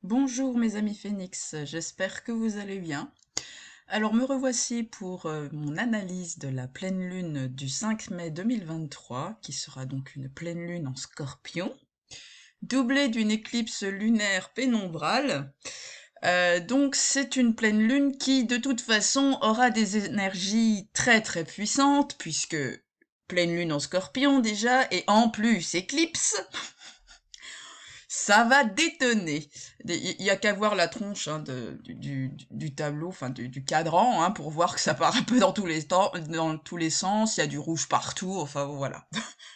Bonjour mes amis Phoenix, j'espère que vous allez bien. Alors me revoici pour mon analyse de la pleine lune du 5 mai 2023, qui sera donc une pleine lune en Scorpion, doublée d'une éclipse lunaire pénombrale. Donc c'est une pleine lune qui de toute façon aura des énergies très très puissantes, puisque pleine lune en Scorpion déjà, et en plus éclipse. Ça va détonner. Il y a qu'à voir la tronche hein, du tableau, enfin du cadran, hein, pour voir que ça part un peu dans tous les temps, dans tous les sens. Il y a du rouge partout. Enfin voilà.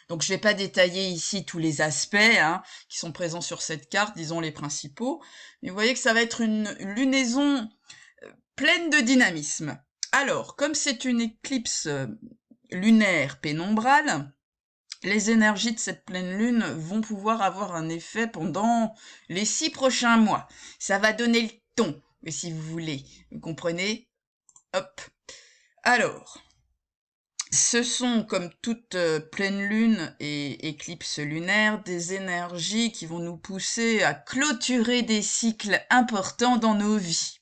Donc je vais pas détailler ici tous les aspects hein, qui sont présents sur cette carte, disons les principaux. Mais vous voyez que ça va être une lunaison pleine de dynamisme. Alors, comme c'est une éclipse lunaire pénombrale, les énergies de cette pleine lune vont pouvoir avoir un effet pendant les 6 prochains mois. Ça va donner le ton, si vous voulez. Vous comprenez? Hop. Alors, ce sont, comme toute pleine lune et éclipse lunaire, des énergies qui vont nous pousser à clôturer des cycles importants dans nos vies.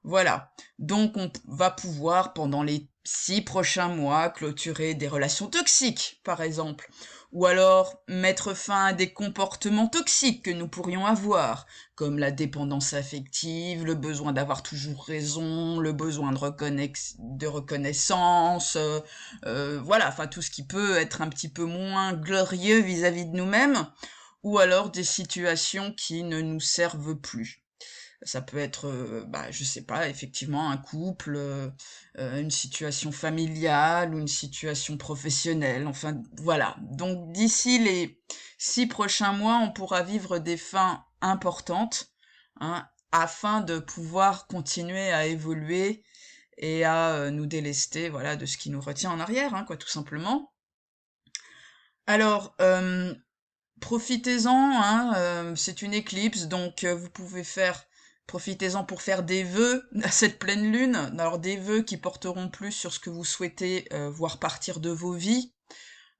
Voilà. Donc, on va pouvoir, pendant les 6 prochains mois, clôturer des relations toxiques, par exemple. Ou alors, mettre fin à des comportements toxiques que nous pourrions avoir, comme la dépendance affective, le besoin d'avoir toujours raison, le besoin de reconnaissance, voilà, enfin, tout ce qui peut être un petit peu moins glorieux vis-à-vis de nous-mêmes, ou alors des situations qui ne nous servent plus. Ça peut être, je sais pas, effectivement, un couple, une situation familiale ou une situation professionnelle. Enfin, voilà. Donc, d'ici les 6 prochains mois, on pourra vivre des fins importantes, hein, afin de pouvoir continuer à évoluer et à nous délester, voilà, de ce qui nous retient en arrière, hein, quoi, tout simplement. Alors, profitez-en, hein, c'est une éclipse, donc vous pouvez profitez-en pour faire des vœux à cette pleine lune. Alors des vœux qui porteront plus sur ce que vous souhaitez voir partir de vos vies.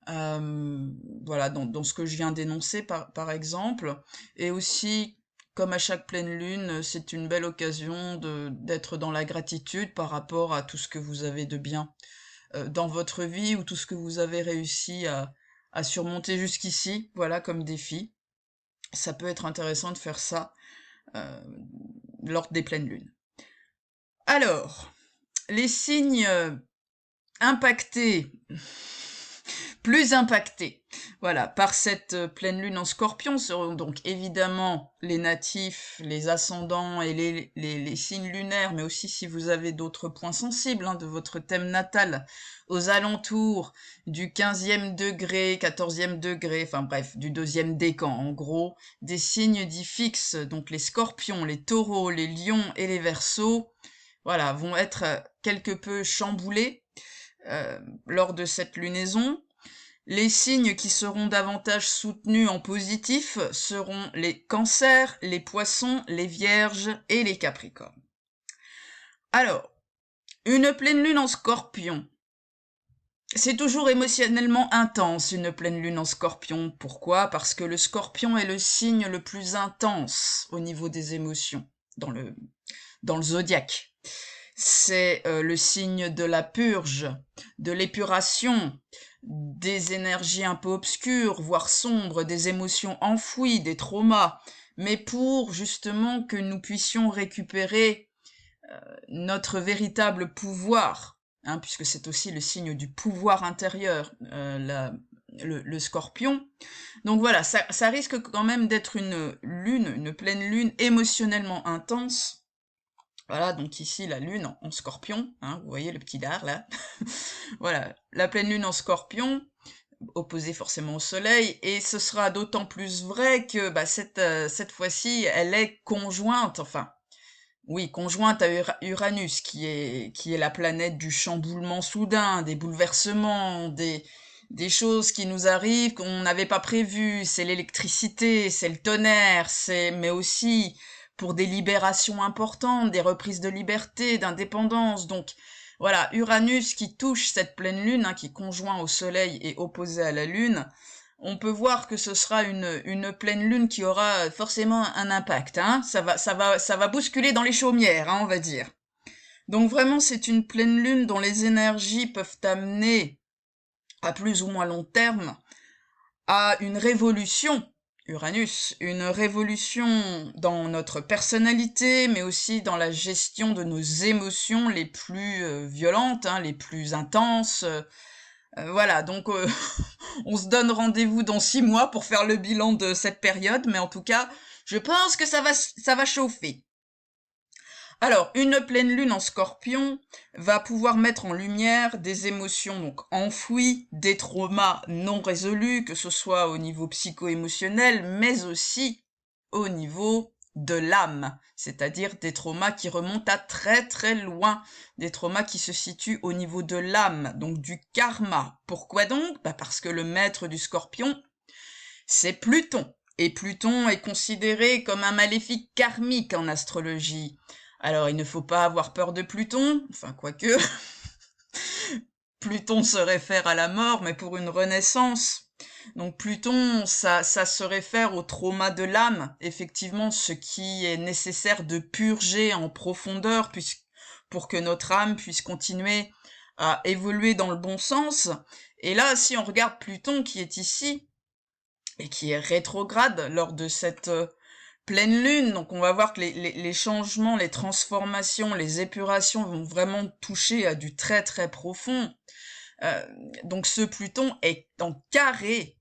Voilà, dans ce que je viens d'énoncer par exemple. Et aussi, comme à chaque pleine lune, c'est une belle occasion d'être dans la gratitude par rapport à tout ce que vous avez de bien dans votre vie ou tout ce que vous avez réussi à surmonter jusqu'ici, voilà, comme défi. Ça peut être intéressant de faire ça euh, lors des pleines lunes. Alors, les signes impactés, plus impactés, voilà, par cette pleine lune en Scorpion seront donc évidemment les natifs, les ascendants et les signes lunaires, mais aussi si vous avez d'autres points sensibles hein, de votre thème natal aux alentours du 15e degré, 14e degré, enfin bref, du deuxième décan en gros, des signes dits fixes, donc les scorpions, les taureaux, les lions et les verseaux, voilà, vont être quelque peu chamboulés lors de cette lunaison. Les signes qui seront davantage soutenus en positif seront les cancers, les poissons, les vierges et les capricornes. Alors, une pleine lune en scorpion. C'est toujours émotionnellement intense, une pleine lune en scorpion. Pourquoi? Parce que le scorpion est le signe le plus intense au niveau des émotions dans le zodiaque. C'est le signe de la purge, de l'épuration, des énergies un peu obscures, voire sombres, des émotions enfouies, des traumas, mais pour justement que nous puissions récupérer notre véritable pouvoir, hein, puisque c'est aussi le signe du pouvoir intérieur, le scorpion. Donc voilà, ça risque quand même d'être une pleine lune émotionnellement intense. Voilà, donc ici la lune en scorpion, hein, vous voyez le petit dard là. Voilà, la pleine lune en scorpion, opposée forcément au soleil, et ce sera d'autant plus vrai que cette fois-ci, elle est conjointe, enfin, oui, conjointe à Uranus, qui est la planète du chamboulement soudain, des bouleversements, des choses qui nous arrivent qu'on n'avait pas prévues. C'est l'électricité, c'est le tonnerre, mais aussi pour des libérations importantes, des reprises de liberté, d'indépendance. Donc, voilà, Uranus qui touche cette pleine lune, hein, qui est conjoint au soleil et opposé à la lune, on peut voir que ce sera une pleine lune qui aura forcément un impact, hein. Ça va bousculer dans les chaumières, hein, on va dire. Donc vraiment, c'est une pleine lune dont les énergies peuvent amener, à plus ou moins long terme, à une révolution, Uranus, une révolution dans notre personnalité, mais aussi dans la gestion de nos émotions les plus violentes, hein, les plus intenses. Voilà, donc on se donne rendez-vous dans 6 mois pour faire le bilan de cette période, mais en tout cas, je pense que ça va chauffer. Alors, une pleine lune en Scorpion va pouvoir mettre en lumière des émotions donc enfouies, des traumas non résolus, que ce soit au niveau psycho-émotionnel, mais aussi au niveau de l'âme, c'est-à-dire des traumas qui remontent à très très loin, des traumas qui se situent au niveau de l'âme, donc du karma. Pourquoi donc? Parce que le maître du Scorpion, c'est Pluton. Et Pluton est considéré comme un maléfique karmique en astrologie. Alors, il ne faut pas avoir peur de Pluton, enfin, quoique, Pluton se réfère à la mort, mais pour une renaissance. Donc, Pluton, ça se réfère au trauma de l'âme, effectivement, ce qui est nécessaire de purger en profondeur, pour que notre âme puisse continuer à évoluer dans le bon sens. Et là, si on regarde Pluton qui est ici, et qui est rétrograde lors de cette pleine lune, donc on va voir que les changements, les transformations, les épurations vont vraiment toucher à du très très profond. Donc ce Pluton est en carré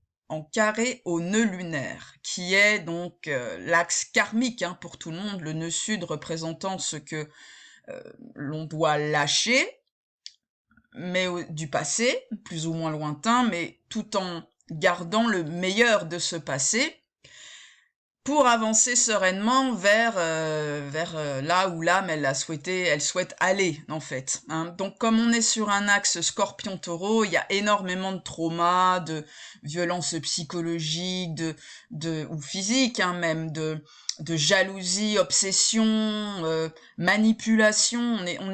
au nœud lunaire, qui est donc l'axe karmique, hein, pour tout le monde, le nœud sud représentant ce que l'on doit lâcher, mais du passé, plus ou moins lointain, mais tout en gardant le meilleur de ce passé, pour avancer sereinement vers là où l'âme elle souhaite aller en fait, hein. Donc comme on est sur un axe Scorpion-Taureau, il y a énormément de traumas, de violences psychologiques, de ou physiques, hein, même de jalousie, obsession, manipulation. On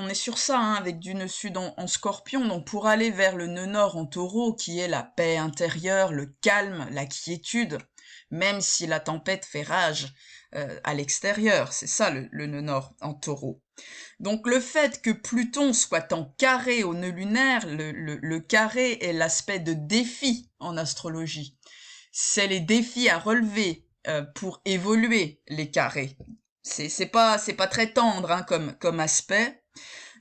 est sur ça, hein, avec du nœud sud en Scorpion. Donc pour aller vers le nœud nord en Taureau, qui est la paix intérieure, le calme, la quiétude, même si la tempête fait rage à l'extérieur. C'est ça le nœud nord en Taureau. Donc le fait que Pluton soit en carré au nœud lunaire, le carré est l'aspect de défi en astrologie. C'est les défis à relever pour évoluer, les carrés. C'est pas très tendre, hein, comme aspect.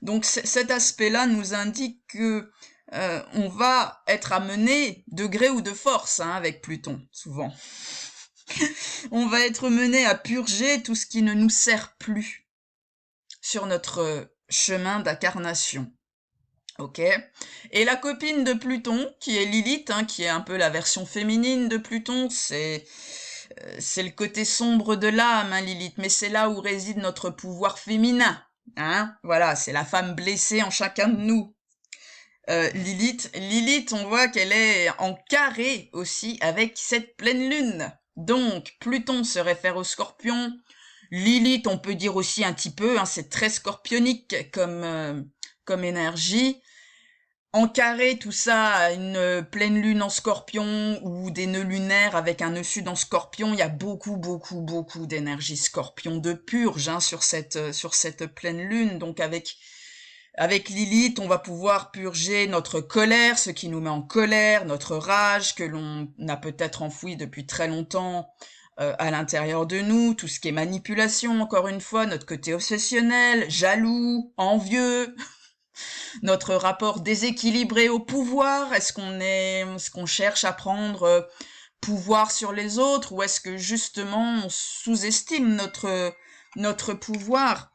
Donc cet aspect-là nous indique que on va être amené de gré ou de force, hein, avec Pluton, souvent. On va être mené à purger tout ce qui ne nous sert plus sur notre chemin d'incarnation. Ok? Et la copine de Pluton, qui est Lilith, hein, qui est un peu la version féminine de Pluton, c'est le côté sombre de l'âme, hein, Lilith, mais c'est là où réside notre pouvoir féminin. Hein? Voilà, c'est la femme blessée en chacun de nous. Lilith, on voit qu'elle est en carré aussi avec cette pleine lune. Donc, Pluton se réfère au Scorpion. Lilith, on peut dire aussi un petit peu, hein, c'est très scorpionique comme énergie. En carré, tout ça a une pleine lune en Scorpion ou des nœuds lunaires avec un nœud sud en Scorpion. Il y a beaucoup d'énergie Scorpion de purge, hein, sur cette pleine lune. Donc avec Lilith, on va pouvoir purger notre colère, ce qui nous met en colère, notre rage que l'on a peut-être enfoui depuis très longtemps à l'intérieur de nous, tout ce qui est manipulation, encore une fois, notre côté obsessionnel, jaloux, envieux, notre rapport déséquilibré au pouvoir. Est-ce qu'on cherche à prendre pouvoir sur les autres, ou est-ce que justement on sous-estime notre pouvoir?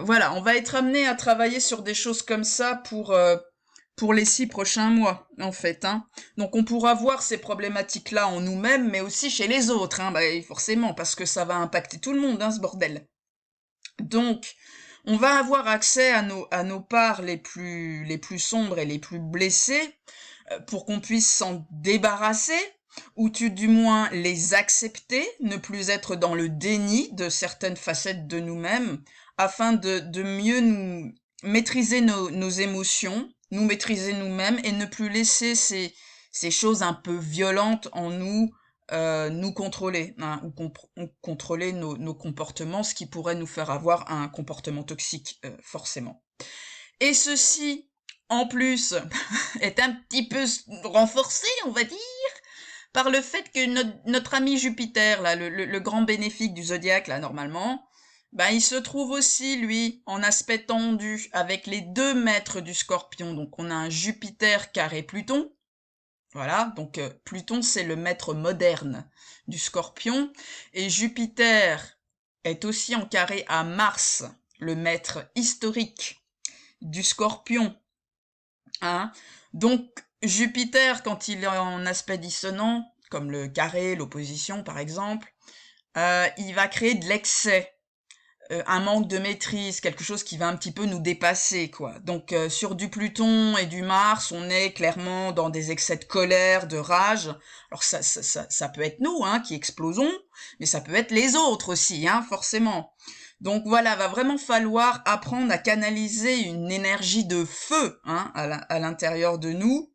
Voilà, on va être amené à travailler sur des choses comme ça pour les 6 prochains mois, en fait, hein. Donc on pourra voir ces problématiques-là en nous-mêmes, mais aussi chez les autres, hein, forcément, parce que ça va impacter tout le monde, hein, ce bordel. Donc, on va avoir accès à nos parts les plus sombres et les plus blessées, pour qu'on puisse s'en débarrasser, ou du moins les accepter, ne plus être dans le déni de certaines facettes de nous-mêmes, afin de mieux nous maîtriser nos émotions, nous maîtriser nous-mêmes et ne plus laisser ces choses un peu violentes en nous, nous contrôler, hein, ou contrôler nos comportements, ce qui pourrait nous faire avoir un comportement toxique, forcément. Et ceci, en plus, est un petit peu renforcé, on va dire, par le fait que notre ami Jupiter, là, le grand bénéfique du zodiaque, là, normalement, ben, il se trouve aussi, lui, en aspect tendu, avec les 2 maîtres du Scorpion. Donc, on a un Jupiter carré Pluton. Voilà, donc Pluton, c'est le maître moderne du Scorpion. Et Jupiter est aussi en carré à Mars, le maître historique du Scorpion. Hein. Donc, Jupiter, quand il est en aspect dissonant, comme le carré, l'opposition par exemple, il va créer de l'excès, un manque de maîtrise, quelque chose qui va un petit peu nous dépasser, quoi. Donc, sur du Pluton et du Mars, on est clairement dans des excès de colère, de rage. Alors, ça peut être nous, hein, qui explosons, mais ça peut être les autres aussi, hein, forcément. Donc voilà, va vraiment falloir apprendre à canaliser une énergie de feu, hein, à l'intérieur de nous,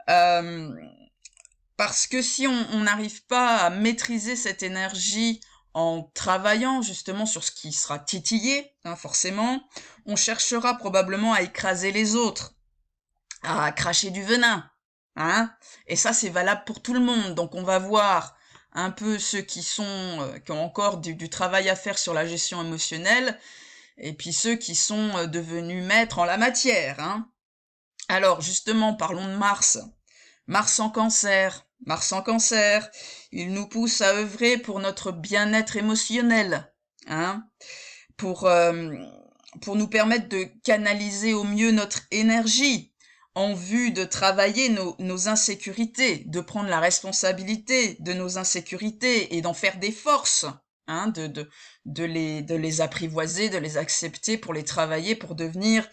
euh, parce que si on n'arrive pas à maîtriser cette énergie en travaillant justement sur ce qui sera titillé, hein, forcément, on cherchera probablement à écraser les autres, à cracher du venin, hein, et ça c'est valable pour tout le monde. Donc on va voir un peu ceux qui ont encore du travail à faire sur la gestion émotionnelle, et puis ceux qui sont devenus maîtres en la matière, hein. Alors justement, parlons de Mars. Mars en Cancer. Mars en Cancer, il nous pousse à œuvrer pour notre bien-être émotionnel, hein, pour, euh, pour nous permettre de canaliser au mieux notre énergie en vue de travailler nos insécurités, de prendre la responsabilité de nos insécurités et d'en faire des forces, hein, de les apprivoiser, de les accepter pour les travailler, pour devenir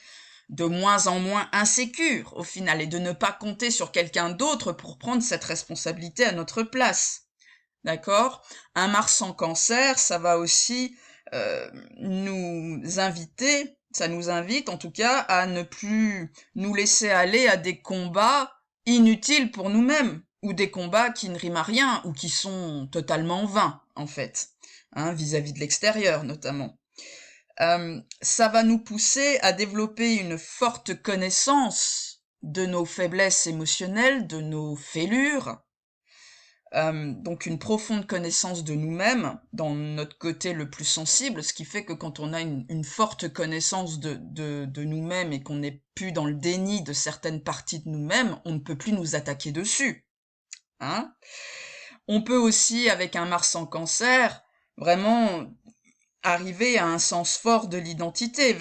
de moins en moins insécure au final et de ne pas compter sur quelqu'un d'autre pour prendre cette responsabilité à notre place. D'accord? Un Mars en Cancer, ça va aussi ça nous invite en tout cas à ne plus nous laisser aller à des combats inutiles pour nous-mêmes ou des combats qui ne riment à rien ou qui sont totalement vains en fait, hein, vis-à-vis de l'extérieur notamment. Ça va nous pousser à développer une forte connaissance de nos faiblesses émotionnelles, de nos fêlures, donc une profonde connaissance de nous-mêmes, dans notre côté le plus sensible, ce qui fait que quand on a une forte connaissance de nous-mêmes et qu'on n'est plus dans le déni de certaines parties de nous-mêmes, on ne peut plus nous attaquer dessus. Hein. On peut aussi, avec un Mars en Cancer, vraiment arriver à un sens fort de l'identité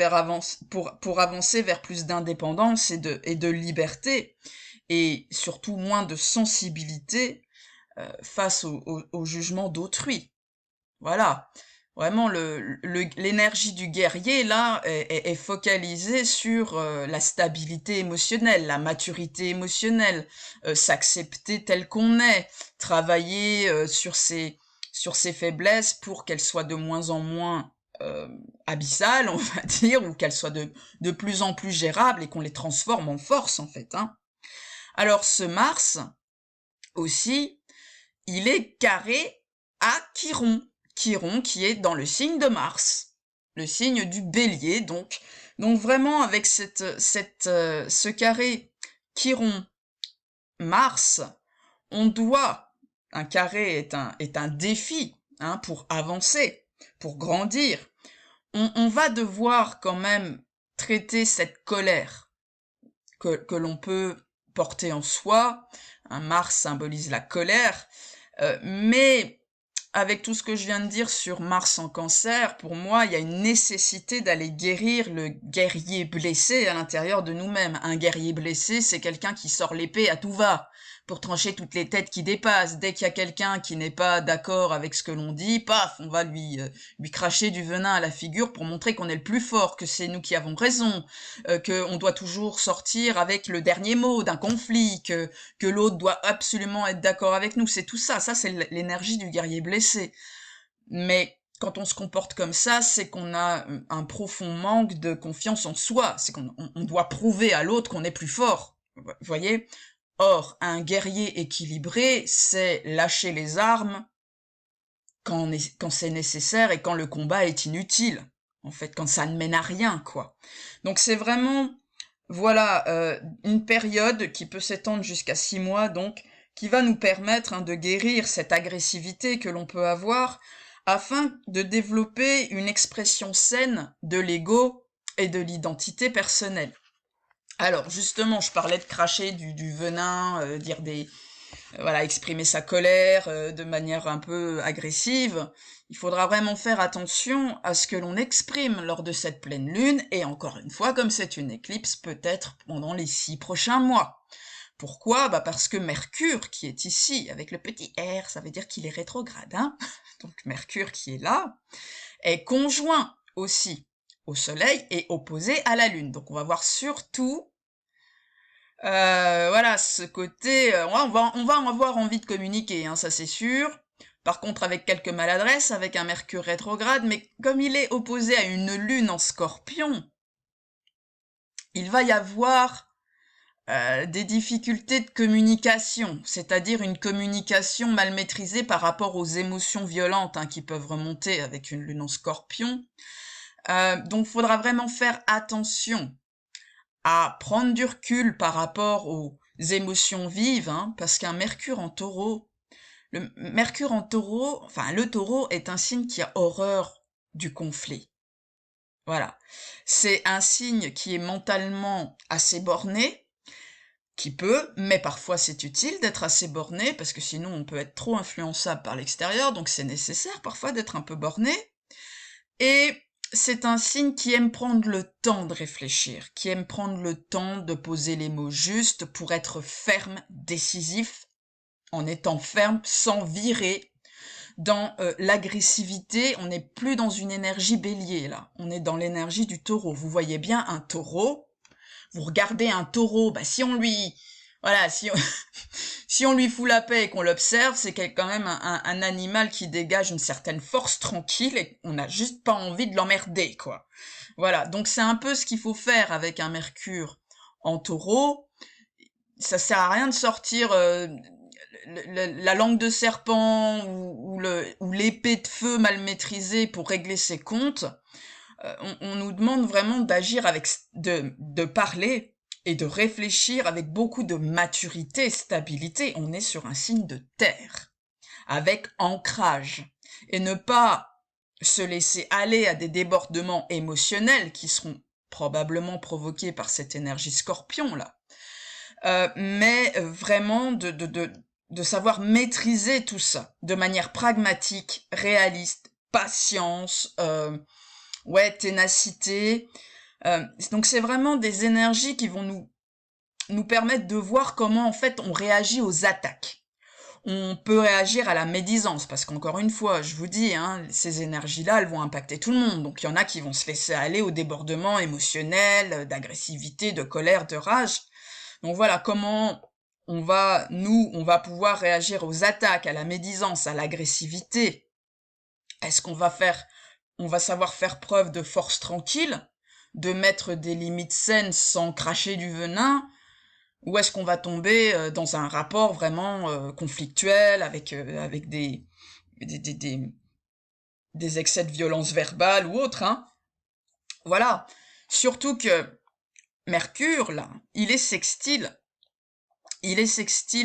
pour avancer vers plus d'indépendance et de liberté, et surtout moins de sensibilité face au jugement d'autrui. Voilà. Vraiment, l'énergie du guerrier, là, est focalisée sur la stabilité émotionnelle, la maturité émotionnelle, s'accepter tel qu'on est, travailler sur ses faiblesses pour qu'elles soient de moins en moins abyssales, on va dire, ou qu'elles soient de plus en plus gérables et qu'on les transforme en force, en fait. Hein. Alors, ce Mars, aussi, il est carré à Chiron. Chiron qui est dans le signe de Mars, le signe du Bélier, donc vraiment avec ce carré Chiron-Mars, un carré est un défi, hein, pour avancer, pour grandir. On va devoir quand même traiter cette colère que l'on peut porter en soi. Un Mars symbolise la colère, mais avec tout ce que je viens de dire sur Mars en Cancer, pour moi, il y a une nécessité d'aller guérir le guerrier blessé à l'intérieur de nous-mêmes. Un guerrier blessé, c'est quelqu'un qui sort l'épée à tout va, pour trancher toutes les têtes qui dépassent. Dès qu'il y a quelqu'un qui n'est pas d'accord avec ce que l'on dit, paf, on va lui cracher du venin à la figure pour montrer qu'on est le plus fort, que c'est nous qui avons raison, qu'on doit toujours sortir avec le dernier mot d'un conflit, que l'autre doit absolument être d'accord avec nous. C'est tout ça. Ça, c'est l'énergie du guerrier blessé. Mais quand on se comporte comme ça, c'est qu'on a un profond manque de confiance en soi. C'est qu'on doit prouver à l'autre qu'on est plus fort. Vous voyez ? Or, un guerrier équilibré, c'est lâcher les armes quand c'est nécessaire et quand le combat est inutile. En fait, quand ça ne mène à rien, quoi. Donc c'est vraiment, voilà, une période qui peut s'étendre jusqu'à 6 mois, donc, qui va nous permettre de guérir cette agressivité que l'on peut avoir, afin de développer une expression saine de l'ego et de l'identité personnelle. Alors, justement, je parlais de cracher du venin, dire voilà, exprimer sa colère de manière un peu agressive. Il faudra vraiment faire attention à ce que l'on exprime lors de cette pleine lune, et encore une fois, comme c'est une éclipse, peut-être pendant les 6 prochains mois. Pourquoi? Parce que Mercure, qui est ici, avec le petit R, ça veut dire qu'il est rétrograde, hein. Donc Mercure qui est là, est conjoint aussi au Soleil et opposé à la Lune. Donc on va voir surtout voilà, ce côté, on va en avoir envie de communiquer, hein, ça c'est sûr. Par contre, avec quelques maladresses, avec un Mercure rétrograde, mais comme il est opposé à une Lune en Scorpion, il va y avoir des difficultés de communication, c'est-à-dire une communication mal maîtrisée par rapport aux émotions violentes qui peuvent remonter avec une Lune en Scorpion. Donc, il faudra vraiment faire attention à prendre du recul par rapport aux émotions vives, parce qu'un Mercure en Taureau, le Taureau est un signe qui a horreur du conflit. Voilà. C'est un signe qui est mentalement assez borné, qui peut, mais parfois c'est utile d'être assez borné, parce que sinon on peut être trop influençable par l'extérieur, donc c'est nécessaire parfois d'être un peu borné. Et c'est un signe qui aime prendre le temps de réfléchir, qui aime prendre le temps de poser les mots justes pour être ferme, décisif, en étant ferme, sans virer dans l'agressivité. On n'est plus dans une énergie bélier, là. On est dans l'énergie du taureau. Vous voyez bien un taureau, vous regardez un taureau, si on lui... Voilà, si on lui fout la paix et qu'on l'observe, c'est quand même un animal qui dégage une certaine force tranquille et on n'a juste pas envie de l'emmerder, quoi. Voilà, donc c'est un peu ce qu'il faut faire avec un Mercure en Taureau. Ça sert à rien de sortir la langue de serpent ou l'épée de feu mal maîtrisée pour régler ses comptes. On nous demande vraiment d'agir de parler et de réfléchir avec beaucoup de maturité, stabilité. On est sur un signe de terre, avec ancrage, et ne pas se laisser aller à des débordements émotionnels qui seront probablement provoqués par cette énergie scorpion là, mais vraiment de savoir maîtriser tout ça de manière pragmatique, réaliste, patience, ténacité. Donc c'est vraiment des énergies qui vont nous permettre de voir comment en fait on réagit aux attaques. On peut réagir à la médisance, parce qu'encore une fois, je vous dis, ces énergies-là, elles vont impacter tout le monde. Donc il y en a qui vont se laisser aller au débordement émotionnel, d'agressivité, de colère, de rage. Donc voilà, comment on va pouvoir réagir aux attaques, à la médisance, à l'agressivité. Est-ce qu'on va savoir faire preuve de force tranquille, de mettre des limites saines sans cracher du venin, ou est-ce qu'on va tomber dans un rapport vraiment conflictuel avec des excès de violence verbale ou autre, Voilà. Surtout que Mercure, là, il est sextile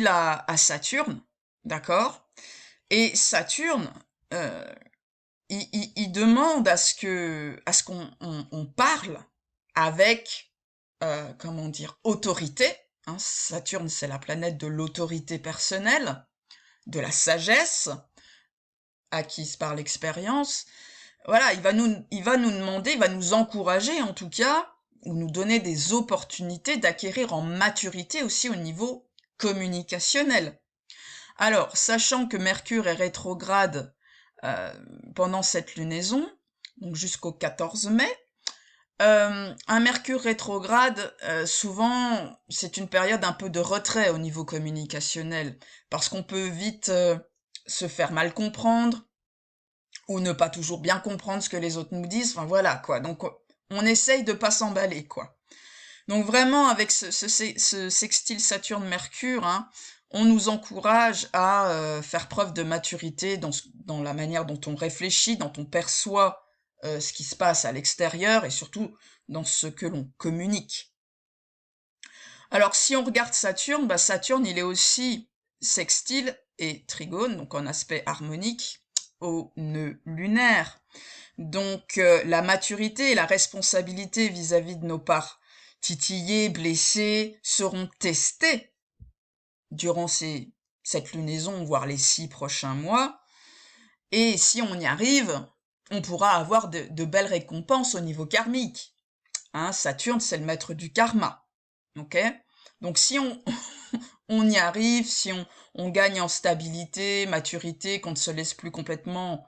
à Saturne, d'accord? Et Saturne, il demande à ce qu'on parle avec, comment dire, autorité. Saturne, c'est la planète de l'autorité personnelle, de la sagesse, acquise par l'expérience. Voilà, il va nous demander, il va nous encourager en tout cas, ou nous donner des opportunités d'acquérir en maturité aussi au niveau communicationnel. Alors, sachant que Mercure est rétrograde pendant cette lunaison, donc jusqu'au 14 mai, un Mercure rétrograde, souvent, c'est une période un peu de retrait au niveau communicationnel, parce qu'on peut vite se faire mal comprendre, ou ne pas toujours bien comprendre ce que les autres nous disent, enfin voilà, quoi. Donc, on essaye de pas s'emballer, quoi. Donc vraiment, avec ce sextile Saturne-Mercure, hein, on nous encourage à faire preuve de maturité dans la manière dont on réfléchit, dont on perçoit ce qui se passe à l'extérieur et surtout dans ce que l'on communique. Alors si on regarde Saturne, bah Saturne il est aussi sextile et trigone, donc en aspect harmonique, au nœud lunaire. Donc la maturité et la responsabilité vis-à-vis de nos parts titillées, blessées, seront testées durant cette lunaison, voire les 6 prochains mois. Et si on y arrive, on pourra avoir de belles récompenses au niveau karmique. Hein, Saturne, c'est le maître du karma. Ok? Donc si on y arrive, si on gagne en stabilité, maturité, qu'on ne se laisse plus complètement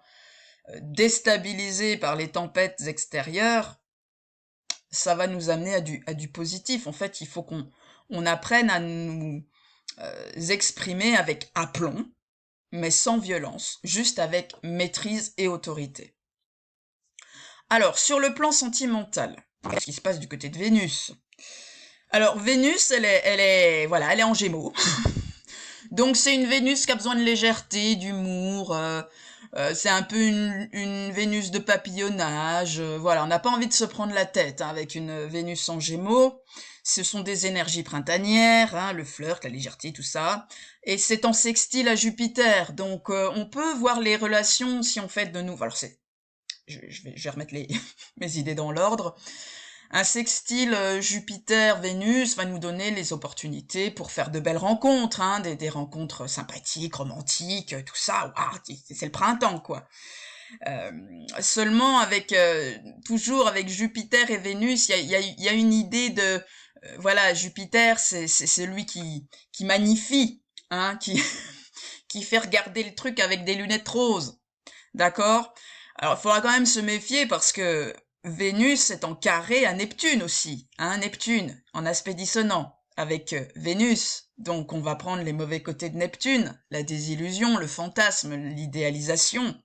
déstabiliser par les tempêtes extérieures, ça va nous amener à du positif. En fait, il faut qu'on apprenne à nous exprimer avec aplomb, mais sans violence, juste avec maîtrise et autorité. Alors, sur le plan sentimental, qu'est-ce qui se passe du côté de Vénus? Alors, Vénus, voilà, elle est en Gémeaux. Donc, c'est une Vénus qui a besoin de légèreté, d'humour. C'est un peu une Vénus de papillonnage. Voilà, on n'a pas envie de se prendre la tête hein, avec une Vénus en Gémeaux. Ce sont des énergies printanières, hein, le flirt, la légèreté, tout ça. Et c'est en sextile à Jupiter. Donc, on peut voir les relations si on fait de nous... Alors, je vais remettre mes idées dans l'ordre. Un sextile Jupiter-Vénus va nous donner les opportunités pour faire de belles rencontres, hein, des rencontres sympathiques, romantiques, tout ça. Waouh, c'est le printemps, quoi. Seulement toujours avec Jupiter et Vénus, il y a une idée de voilà, Jupiter, c'est celui qui magnifie, hein, qui fait regarder le truc avec des lunettes roses, d'accord? Alors, il faudra quand même se méfier parce que Vénus est en carré à Neptune aussi, hein, Neptune, en aspect dissonant avec Vénus. Donc, on va prendre les mauvais côtés de Neptune, la désillusion, le fantasme, l'idéalisation,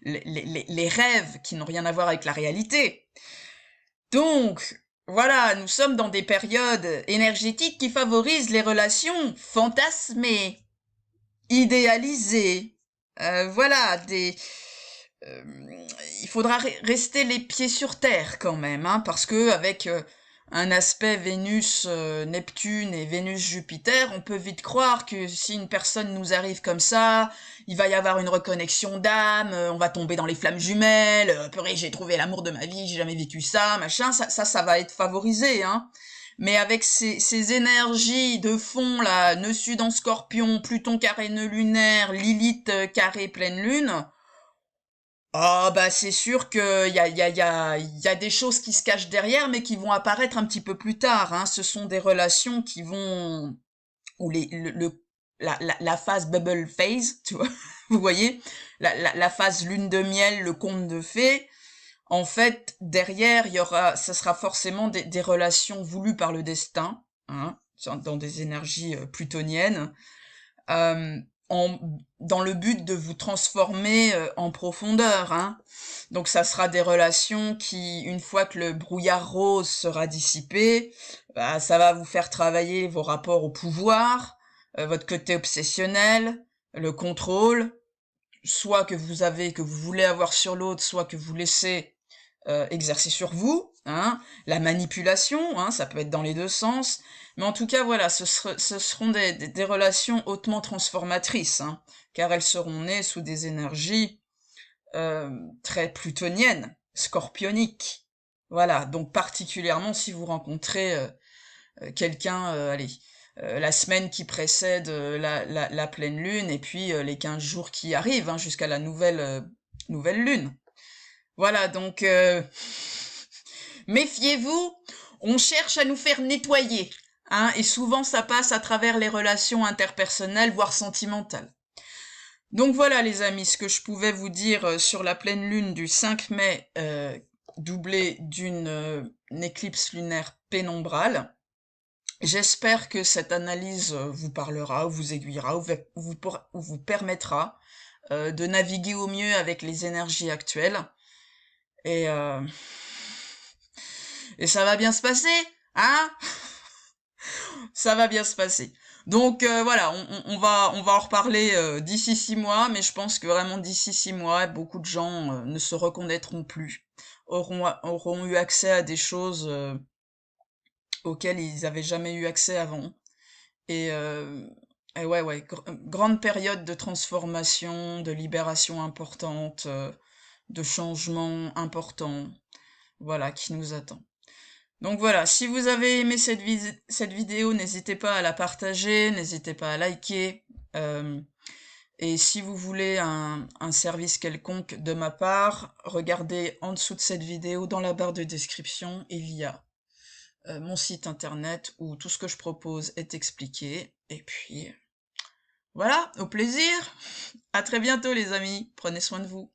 les rêves qui n'ont rien à voir avec la réalité. Donc, voilà, nous sommes dans des périodes énergétiques qui favorisent les relations fantasmées, idéalisées. Voilà, euh, il faudra rester les pieds sur terre quand même, hein, parce que avec un aspect Vénus-Neptune et Vénus-Jupiter, on peut vite croire que si une personne nous arrive comme ça, il va y avoir une reconnexion d'âme, on va tomber dans les flammes jumelles, purée, j'ai trouvé l'amour de ma vie, j'ai jamais vécu ça, machin, ça va être favorisé, hein. Mais avec ces énergies de fond, là, nœud sud en scorpion, Pluton carré nœud lunaire, Lilith carré pleine lune, ah bah c'est sûr que il y a des choses qui se cachent derrière, mais qui vont apparaître un petit peu plus tard. Hein. Ce sont des relations qui vont ou la phase bubble phase, tu vois, vous voyez, la phase lune de miel, le conte de fées. En fait, derrière, ce sera forcément des relations voulues par le destin, hein, dans des énergies plutoniennes euh, dans le but de vous transformer en profondeur. Hein. Donc ça sera des relations qui, une fois que le brouillard rose sera dissipé, bah, ça va vous faire travailler vos rapports au pouvoir, votre côté obsessionnel, le contrôle, soit que vous voulez avoir sur l'autre, soit que vous laissez exercer sur vous, hein, la manipulation, hein, ça peut être dans les deux sens, mais en tout cas, voilà, ce seront des relations hautement transformatrices, hein, car elles seront nées sous des énergies très plutoniennes, scorpioniques. Voilà, donc particulièrement si vous rencontrez quelqu'un, la semaine qui précède la pleine lune, et puis les 15 jours qui arrivent, hein, jusqu'à la nouvelle lune. Voilà, donc méfiez-vous, on cherche à nous faire nettoyer, hein, et souvent ça passe à travers les relations interpersonnelles, voire sentimentales. Donc voilà les amis, ce que je pouvais vous dire sur la pleine lune du 5 mai, doublée d'une éclipse lunaire pénombrale. J'espère que cette analyse vous parlera, vous aiguillera, ou vous permettra de naviguer au mieux avec les énergies actuelles. Et Et ça va bien se passer, hein? Ça va bien se passer. Donc voilà, on va en reparler d'ici 6 mois, mais je pense que vraiment d'ici 6 mois, beaucoup de gens ne se reconnaîtront plus, auront eu accès à des choses auxquelles ils avaient jamais eu accès avant. Et, euh, et ouais, ouais, grande période de transformation, de libération importante, de changement important, voilà, qui nous attend. Donc voilà, si vous avez aimé cette vidéo, n'hésitez pas à la partager, n'hésitez pas à liker. euh, et si vous voulez un service quelconque de ma part, regardez en dessous de cette vidéo, dans la barre de description, il y a mon site internet où tout ce que je propose est expliqué. Et puis voilà, au plaisir. À très bientôt les amis. Prenez soin de vous.